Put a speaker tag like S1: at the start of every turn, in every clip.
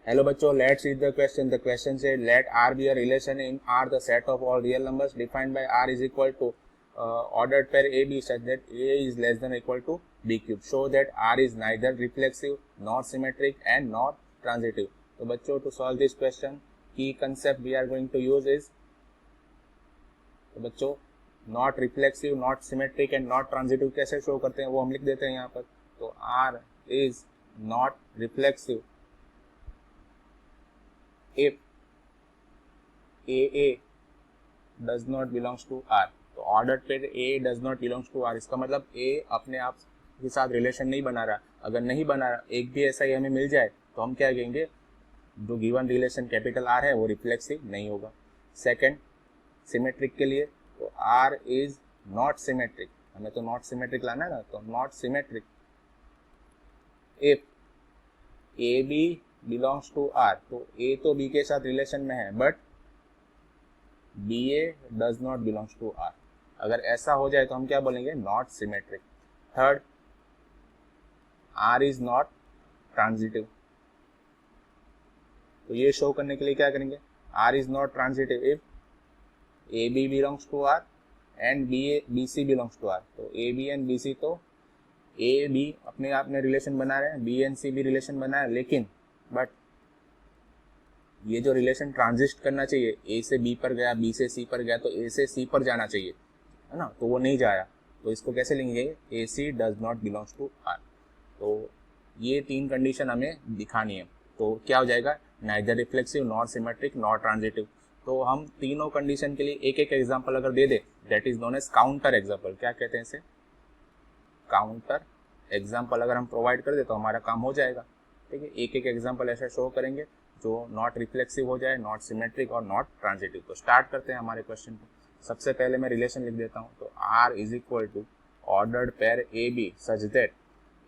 S1: Hello बच्चों, let's read the question. The question said, let R be a relation in R the set of all real numbers defined by R is equal to ordered pair AB such that A is less than or equal to B cube. Show that R is neither reflexive nor symmetric and nor transitive. तो बच्चों, to solve this question, key concept we are going to use is, तो बच्चों, not reflexive, not symmetric and not transitive कैसे show करते हैं वो हम लिख देते हैं यहाँ पर. तो R is not reflexive if AA does not belongs to R. तो order pair A does not belongs to R, इसका मतलब A अपने आप के साथ रिलेशन नहीं बना रहा. अगर नहीं बना रहा, एक भी ऐसा ही हमें मिल जाए तो हम क्या कहेंगे, जो गिवन रिलेशन कैपिटल R है वो रिफ्लेक्सिव नहीं होगा. सेकंड, सिमेट्रिक के लिए तो R इज नॉट सिमेट्रिक, हमें तो नॉट सिमेट्रिक लाना है ना, तो not symmetric if A B belongs to R. तो ए तो बी के साथ रिलेशन में है but B A does not belongs to R. अगर ऐसा हो जाए तो हम क्या बोलेंगे, not symmetric. Third, R is not transitive. तो ये शो करने के लिए क्या करेंगे, R is not transitive if A B belongs to R and B C belongs to R. तो ए बी एंड बी सी, तो ए बी अपने आप में रिलेशन बना रहे हैं, बी एंड सी भी रिलेशन बना है, लेकिन बट ये जो रिलेशन ट्रांजिस्ट करना चाहिए, ए से बी पर गया, बी से सी पर गया, तो ए से सी पर जाना चाहिए, है ना, तो वो नहीं जाया. तो इसको कैसे लेंगे, A C does not belongs to R. तो ये तीन कंडीशन हमें दिखानी है. तो क्या हो जाएगा, neither reflexive not symmetric not transitive. तो हम तीनों कंडीशन के लिए एक एक एग्जाम्पल अगर दे दे, that is known as counter example. क्या कहते हैं इसे, काउंटर एग्जाम्पल अगर हम प्रोवाइड कर दे तो हमारा काम हो जाएगा. ठीक है, एक एक एग्जाम्पल ऐसा शो करेंगे जो नॉट रिफ्लेक्सिव हो जाए, नॉट सिमेट्रिक और नॉट ट्रांजिटिव. तो स्टार्ट करते हैं हमारे क्वेश्चन को. सबसे पहले मैं रिलेशन लिख देता हूँ. तो R is equal to ordered pair A B such that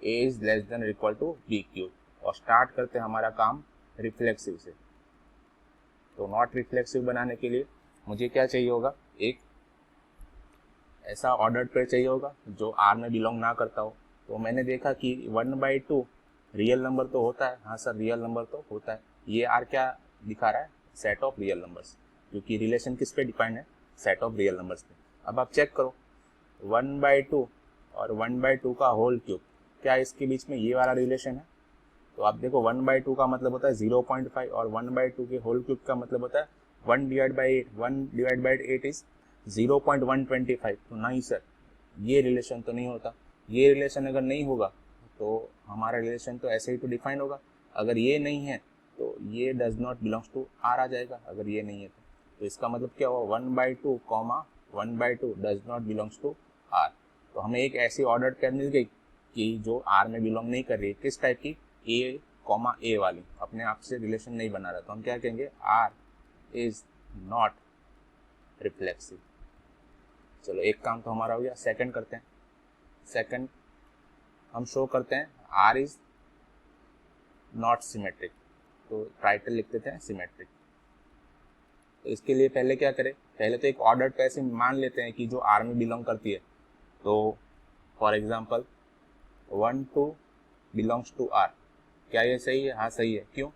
S1: A is less than equal to B cube. और स्टार्ट करते हैं हमारा काम रिफ्लेक्सिव से. तो नॉट रिफ्लेक्सिव बनाने के लिए मुझे क्या चाहिए होगा, एक ऐसा ऑर्डर्ड पेयर चाहिए होगा जो आर में बिलोंग ना करता हो. तो मैंने देखा कि 1/2 रियल नंबर तो होता है. हाँ सर, रियल नंबर तो होता है. ये आर क्या दिखा रहा है, सेट ऑफ रियल नंबर्स, क्योंकि रिलेशन किस पे डिपेंड है, सेट ऑफ रियल नंबर्स पे. अब आप चेक करो, 1/2 और 1/2 का होल क्यूब, क्या इसके बीच में ये वाला रिलेशन है. तो आप देखो 1/2 का मतलब होता है 0.5 और 1/2 के होल क्यूब का मतलब होता है 1/8. 1/8 इज 0.125. तो नहीं सर, ये रिलेशन तो नहीं होता. ये रिलेशन अगर नहीं होगा तो हमारा रिलेशन तो ऐसे ही तो डिफाइन होगा. अगर ये नहीं है तो ये does not belongs to R आ जाएगा. अगर ये नहीं है तो इसका मतलब क्या हुआ, 1/2 1/2 does not belongs to R. तो हमें एक ऐसी ऑर्डर पेयर मिल गई कि जो आर में बिलोंग नहीं कर रही. किस टाइप की, ए वाली, अपने आप से रिलेशन नहीं बना रहा. तो हम क्या कहेंगे, आर इज नॉट रिफ्लेक्सिव. चलो एक काम तो हमारा हो गया. सेकंड करते हैं. सेकंड हम शो करते हैं आर इज नॉट सिमेट्रिक. तो टाइटल लिख देते हैं सिमेट्रिक. तो इसके लिए पहले क्या करें, पहले तो एक ऑर्डर पे ऐसे मान लेते हैं कि जो आर में बिलोंग करती है. तो for example 1 2 belongs to R. क्या ये सही है, हाँ सही है. क्यों,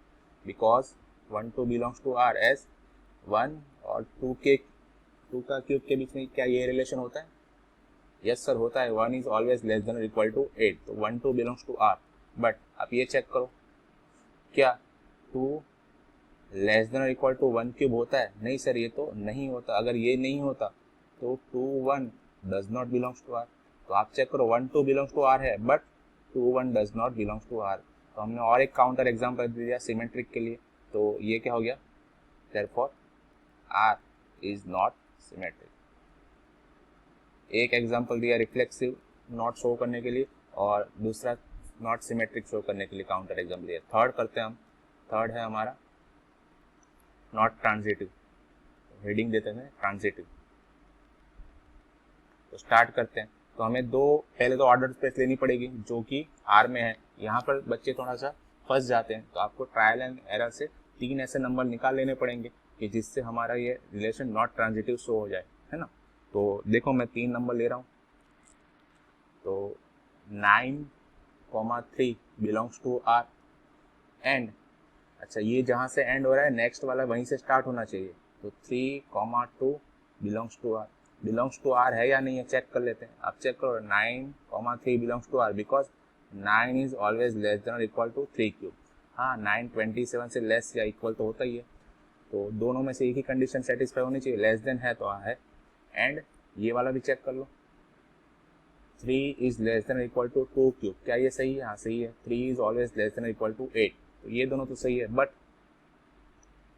S1: because 1 2 belongs to R as 1 और 2 का क्यूब के बीच में क्या ये रिलेशन होता है, यस सर होता है. 1 is always less than equal to 8. तो 1 2 बिलोंग्स टू आर. बट आप ये चेक करो, क्या 2 less than equal to 1 cube होता है, नहीं सर ये तो नहीं होता. अगर ये नहीं होता तो 2 1 does not belongs to R. तो आप चेक करो 1 2 बिलोंग्स टू आर है but 2 1 does not belongs to R. तो हमने और एक काउंटर एग्जाम्पल दे दिया सिमेट्रिक के लिए. तो ये क्या हो गया, therefore R is not symmetric. एक एग्जाम्पल दिया रिफ्लेक्सिव नॉट शो करने के लिए और दूसरा नॉट सिमेट्रिक शो करने के लिए काउंटर एग्जाम्पल दिया. थर्ड करते हैं हम. थर्ड है हमारा नॉट ट्रांजिटिव. हेडिंग देते हैं ट्रांजिटिव. तो स्टार्ट करते हैं. तो हमें पहले तो ऑर्डर स्पेस लेनी पड़ेगी जो कि आर में है. यहाँ पर बच्चे थोड़ा सा फंस जाते हैं. तो आपको ट्रायल एंड एरर से 3 ऐसे नंबर निकाल लेने पड़ेंगे कि जिससे हमारा ये रिलेशन नॉट ट्रांजिटिव शो हो जाए, है ना. तो देखो मैं 3 नंबर ले रहा हूँ. तो 9, 3 बिलोंग्स टू आर एंड अच्छा, ये जहाँ से एंड हो रहा है नेक्स्ट वाला वहीं से स्टार्ट होना चाहिए, तो 3, 2 belongs to R. Belongs to R है या नहीं है चेक कर लेते हैं। आप चेक करो 9, 3 belongs to R, because 9 is always less than और इक्वल टू 3 क्यूब। हाँ, 9 27 से लेस या इक्वल तो होता ही है, तो दोनों में से एक ही कंडीशन सेटिस्फाई होनी चाहिए, लेस देन है तो है। एंड ये वाला भी चेक कर लो, 3 is less than equal to 2 cube, क्या ये सही है? हाँ सही है। 3 is always less than equal to 8, तो ये दोनों तो सही है। बट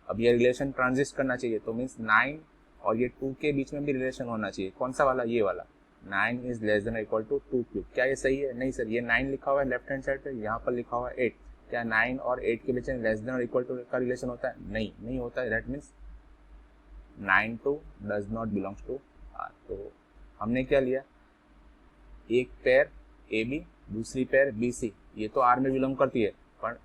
S1: अब ये रिलेशन ट्रांजिस्ट करना चाहिए, तो मीन्स 9 और ये 2 के बीच में भी रिलेशन होना चाहिए। कौन सा वाला? ये वाला। 9 is less than equal to 2 cube, क्या ये सही है? नहीं सर, ये 9 लिखा हुआ है लेफ्ट हैंड साइड पे, यहाँ पर लिखा हुआ है 8। क्या 9 और 8 के बीच में लेस देन और इक्वल टू का रिलेशन होता है? नहीं, नहीं होता है। That means 9 two does not belongs to R. तो हमने क्या लिया, एक पेयर ए बी, दूसरी पेयर बी सी, ये तो आर में बिलोंग करती है, पर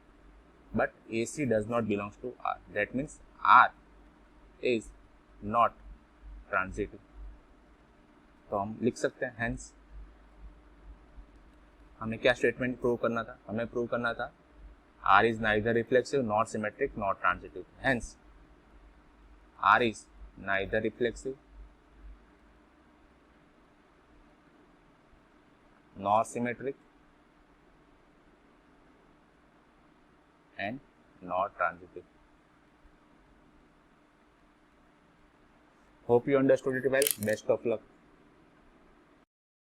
S1: but A C does not belongs to R. That means R is not transitive. तो हम लिख सकते हैं हेंस। हमें क्या स्टेटमेंट प्रूव करना था? हमें प्रूव करना था R is neither reflexive not symmetric not transitive. Hence R is neither reflexive nor symmetric and not transitive. Hope you understood it well. Best of luck.